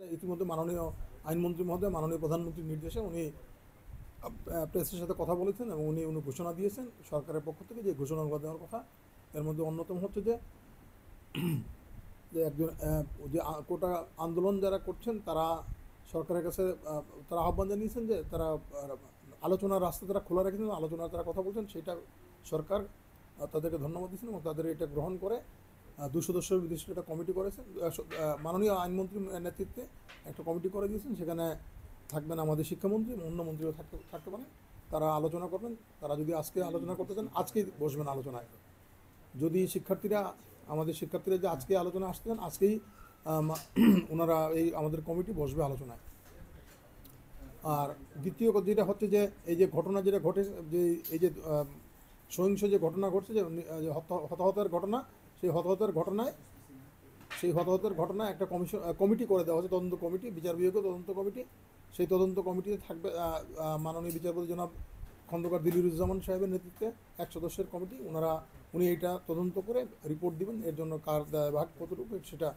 ইতিমধ্যে মাননীয় আইনমন্ত্রী মহোদয় মাননীয় প্রধানমন্ত্রীর নির্দেশে উনি প্রেসের সাথে কথা বলেছেন এবং উনি ঘোষণা দিয়েছেন সরকারের পক্ষ থেকে যে ঘোষণাগুলো দেওয়ার কথা। এর মধ্যে অন্যতম হচ্ছে যে যে একজন যে কোটা আন্দোলন যারা করছেন তারা সরকারের কাছে তারা আহ্বান জানিয়েছেন যে তারা আলোচনার রাস্তা তারা খোলা রেখেছেন, আলোচনার তারা কথা বলছেন, সেটা সরকার তাদেরকে ধন্যবাদ দিয়েছেন এবং তাদের এটা গ্রহণ করে 2 সদস্য বিশিষ্ট একটা কমিটি করেছেন। মাননীয় আইনমন্ত্রীর নেতৃত্বে একটা কমিটি করে দিয়েছেন। সেখানে থাকবেন আমাদের শিক্ষামন্ত্রী, অন্য মন্ত্রীও থাকতে পারেন। তারা আলোচনা করবেন। তারা যদি আজকে আলোচনা করতে চান আজকেই বসবেন আলোচনায়। যদি আমাদের শিক্ষার্থীরা যে আজকে আলোচনা আসতে চান আজকেই ওনারা এই আমাদের কমিটি বসবে আলোচনায়। আর দ্বিতীয় যেটা হচ্ছে যে এই যে ঘটনা যেটা ঘটে, যে এই যে সহিংস যে ঘটনা ঘটছে, যে হতাহতের ঘটনা, সেই হতাহতের ঘটনায় একটা কমিটি করে দেওয়া হচ্ছে, তদন্ত কমিটি, বিচার বিভাগীয় তদন্ত কমিটি। সেই তদন্ত কমিটিতে থাকবে মাননীয় বিচারপতি জনাব খন্দকার দিলিরুজ্জামান সাহেবের নেতৃত্বে 1 সদস্যের কমিটি। উনি এইটা তদন্ত করে রিপোর্ট দিবেন, এর জন্য কার দায়ভার কতটুকু সেটা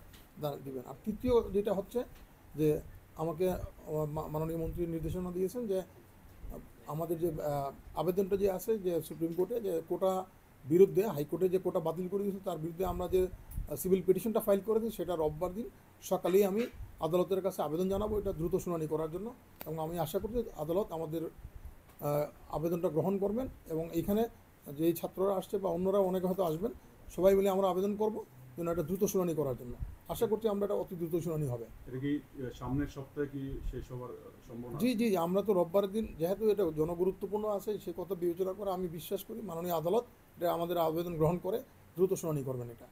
দিবেন। আর তৃতীয় যেটা হচ্ছে যে আমাকে মাননীয় মন্ত্রী নির্দেশনা দিয়েছেন যে আমাদের যে আবেদনটা যে আছে যে সুপ্রিম কোর্টে যে কোটা বিরুদ্ধে হাইকোর্টে যে কোটা বাতিল করে দিয়েছে তার বিরুদ্ধে আমরা যে সিভিল পিটিশনটা ফাইল করেছি সেটা রোববার দিন সকালেই আমি আদালতের কাছে আবেদন জানাবো এটা দ্রুত শুনানি করার জন্য। এবং আমি আশা করছি আদালত আমাদের আবেদনটা গ্রহণ করবেন এবং এইখানে যেই ছাত্ররা আসছে বা অন্যরা অনেকে হয়তো আসবেন, সবাই মিলে আমরা আবেদন করব যেন এটা দ্রুত শুনানি করার জন্য। আশা করছি আমরা এটা অতি দ্রুত শুনানি হবে। এটা কি সামনের সপ্তাহে কি শেষ হওয়ার সম্ভাবনা? জি জি, আমরা তো রোববারের দিন যেহেতু এটা জনগুরুত্বপূর্ণ আছে সে কথা বিবেচনা করে আমি বিশ্বাস করি মাননীয় আদালত এটা আমাদের আবেদন গ্রহণ করে দ্রুত শুনানি করবেন এটা।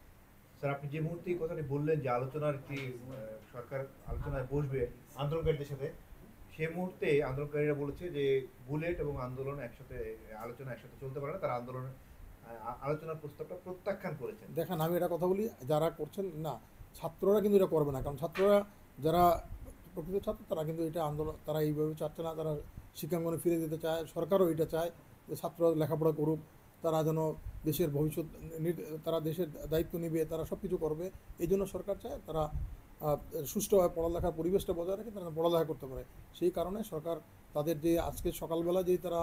স্যার, আপনি যে মুহূর্তে এই কথাটি বললেন যে আলোচনার কি সরকার আলোচনায় বসবে আন্দোলনকারীদের সাথে, সেই মুহূর্তে আন্দোলনকারীরা বলেছে যে বুলেট এবং আন্দোলন আলোচনা একসাথে চলতে পারে না, তারা আলোচনার প্রস্তাবটা প্রত্যাখ্যান করেছেন। দেখেন, আমি এটা কথা বলি, যারা করছেন না ছাত্ররা কিন্তু এটা করবে না, কারণ ছাত্ররা যারা প্রকৃত ছাত্র তারা কিন্তু এটা আন্দোলন তারা এইভাবে চাচ্ছে না। তারা শিক্ষাঙ্গনে ফিরে যেতে চায়, সরকারও এটা চায় যে ছাত্ররা লেখাপড়া করুক, তারা যেন দেশের ভবিষ্যৎ, তারা দেশের দায়িত্ব নেবে, তারা সব কিছু করবে। এই জন্য সরকার চায় তারা সুষ্ঠুভাবে পড়ালেখার পরিবেশটা বজায় রেখে তারা পড়ালেখা করতে পারে। সেই কারণে সরকার তাদের যে আজকে সকালবেলা যেই তারা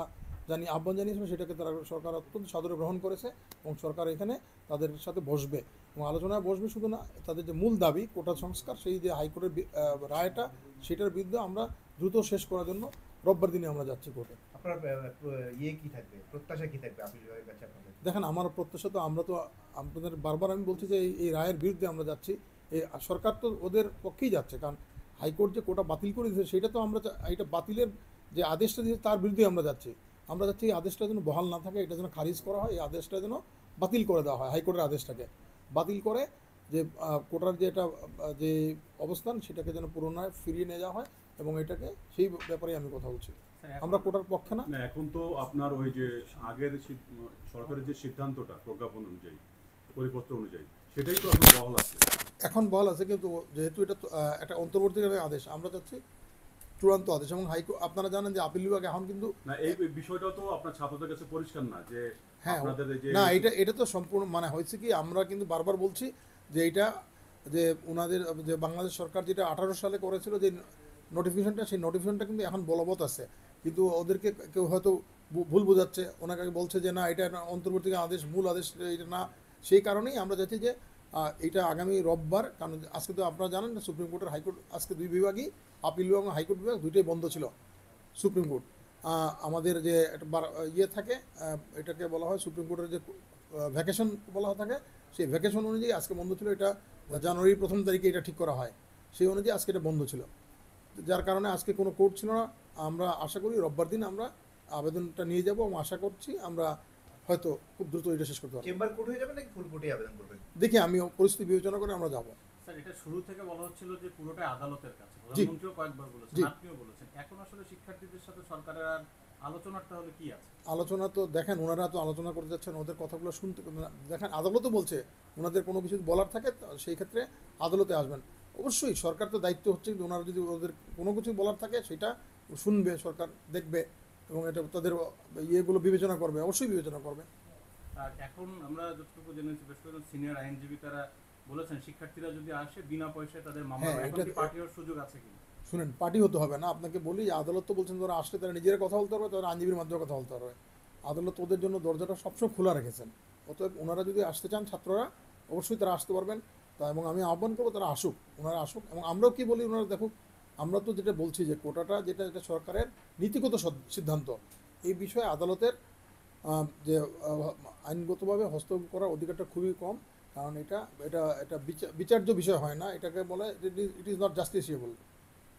আহ্বান জানিয়েছিল সেটাকে তারা সরকার অত্যন্ত সাদরে গ্রহণ করেছে এবং সরকার এখানে তাদের সাথে বসবে এবং আলোচনায় বসবে। শুধু না, তাদের যে মূল দাবি কোটা সংস্কার, সেই যে হাইকোর্টের রায়টা, সেটার বিরুদ্ধে আমরা দ্রুত শেষ করার জন্য রোববার দিনে আমরা যাচ্ছি কোর্টে। আপনার কি থাকবে, প্রত্যাশা কি থাকবে আপিল বিভাগের কাছে আপনাদের? দেখেন, আমার প্রত্যাশা তো আমরা তো আপনাদের বারবার আমি বলছি যে এই রায়ের বিরুদ্ধে আমরা যাচ্ছি। এই সরকার তো ওদের পক্ষেই যাচ্ছে, কারণ হাইকোর্ট যে কোটা বাতিল করে দিয়েছে সেটা তো আমরা এটা বাতিলের যে আদেশটা দিয়েছে তার বিরুদ্ধে আমরা যাচ্ছি। এই আদেশটা যেন বহাল না থাকে, এটা যেন খারিজ করা হয়, এই আদেশটা যেন বাতিল করে দেওয়া হয়, হাইকোর্টের আদেশটাকে বাতিল করে যে কোটার যে এটা যে অবস্থান সেটাকে যেন পুনরায় ফিরিয়ে নিয়ে যাওয়া হয় এবং এটাকে সেই ব্যাপারে আমি কথা বলছি। আমরা কোটার পক্ষে না। এখন তো আপনার ওই যে আগের সরকারের যে সিদ্ধান্তটা প্রজ্ঞাপন অনুযায়ী, পরিপত্র অনুযায়ী, সেটাই তো এখন বহাল আছে। এখন বহাল আছে, কিন্তু যেহেতু এটা একটা অন্তর্বর্তীকালীন আদেশ, আমরা চাচ্ছি চূড়ান্ত আদেশ। এবং আপনারা জানেন যে আপিল বিভাগ এখন কিন্তু না, এই বিষয়টা তো আপনার ছাত্রদের কাছে পরিষ্কার না যে হ্যাঁ যে না, এটা তো সম্পূর্ণ হয়েছে কি, আমরা কিন্তু বারবার বলছি যে এটা যে ওনাদের যে বাংলাদেশ সরকার যেটা 18 সালে করেছিল যে নোটিফিকেশনটা, সেই নোটিফিকেশনটা কিন্তু এখন বলবৎ আছে, কিন্তু ওদেরকে কেউ হয়তো ভুল বোঝাচ্ছে, ওনাকে বলছে যে না এটা অন্তর্বর্তীকালীন আদেশ, মূল আদেশ এটা না। সেই কারণেই আমরা চাচ্ছি যে এটা আগামী রোববার, কারণ আজকে তো আপনারা জানেন সুপ্রিম কোর্টের হাইকোর্ট আজকে 2 বিভাগই, আপিল বিভাগ এবং হাইকোর্ট বিভাগ দুইটাই বন্ধ ছিল। সুপ্রিম কোর্ট আমাদের যে ইয়ে থাকে, এটাকে বলা হয় সুপ্রিম কোর্টের যে ভ্যাকেশন বলা থাকে, সেই ভ্যাকেশন অনুযায়ী আজকে বন্ধ ছিল। এটা জানুয়ারির 1 তারিখে এটা ঠিক করা হয়, সেই অনুযায়ী আজকে এটা বন্ধ ছিল, যার কারণে আজকে কোনো কোর্ট ছিল না। আমরা আশা করি রোববার দিন আমরা আবেদনটা নিয়ে যাব এবং আশা করছি আমরা হয়তো খুব দ্রুত এটা শেষ করতে পারবো। চেম্বার কোর্ট হয়ে যাবে নাকি ফুল কোর্টে আবেদন করবেন? দেখি, আমি পরিস্থিতি বিবেচনা করে আমরা যাব। স্যার, এটা শুরু থেকে বলা হচ্ছিল যে পুরোটাই আদালতের কাছে, প্রধানমন্ত্রীও কয়েকবার বলেছেন, আপনিও বলেছেন। এখন আসলে শিক্ষার্থীদের সাথে সরকারের আর আলোচনাটা হলে কি আছে? আলোচনা তো দেখেন, ওনারা তো আলোচনা করতে যাচ্ছেন, ওদের কথাগুলো শুনতে দেখেন, আদালতও বলছে ওনাদের কোনো কিছু বলার থাকে সেই ক্ষেত্রে আদালতে আসবেন। অবশ্যই সরকার তো দায়িত্ব হচ্ছে ওনারা যদি ওদের কোনো কিছু বলার থাকে সেটা শুনবে, সরকার দেখবে এবং এটা তাদের ইয়েগুলো বিবেচনা করবে, অবশ্যই বিবেচনা করবে। আর এখন আমরা যতটুকু জেনেছি, বেশ কয়েকজন সিনিয়র আইনজীবী তারা বলেছেন শিক্ষার্থীরা যদি আসে বিনা পয়সায় তাদের মামলা হ্যাঁ, হবে। এখন এটা- কি পার্টি হওয়ার সুযোগ আছে কিনা? শুনেন, পার্টি হতে হবে না, আপনাকে বলি যে আদালত তো বলছেন যারা আসলে তারা নিজেরা কথা বলতে পারবে, তারা আইনজীবীর মাধ্যমে কথা বলতে পারবে। আদালত ওদের জন্য দরজাটা সবসময় খোলা রেখেছেন। অতএব ওনারা যদি আসতে চান ছাত্ররা, অবশ্যই তারা আসতে পারবেন। তা এবং আমি আহ্বান করবো তারা আসুক, ওনারা আসুক। এবং আমরাও কি বলি, ওনারা দেখুক, আমরা তো যেটা বলছি যে কোটাটা যেটা এটা সরকারের নীতিগত সিদ্ধান্ত, এই বিষয়ে আদালতের যে আইনগতভাবে হস্তক্ষেপ করার অধিকারটা খুবই কম। কারণ এটা এটা এটা বিচার্য বিষয় হয় না, এটাকে বলে ইট ইজ নট জাস্টিসিয়েবল।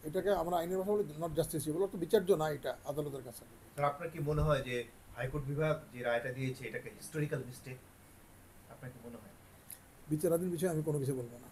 এটাকে আমরা আইনের ভাষা বলি নট জাস্টিসিয়েবল, অর্থাৎ বিচার্য না এটা আদালতের কাছে। স্যার, আপনার কি মনে হয় যে হাইকোর্ট বিভাগ যে রায়টা দিয়েছে এটাকে হিস্টোরিক্যাল মিস্টেক? আপনার কি মনে হয়? বিচারাধীন বিষয়ে আমি কোনো কিছু বলবো না।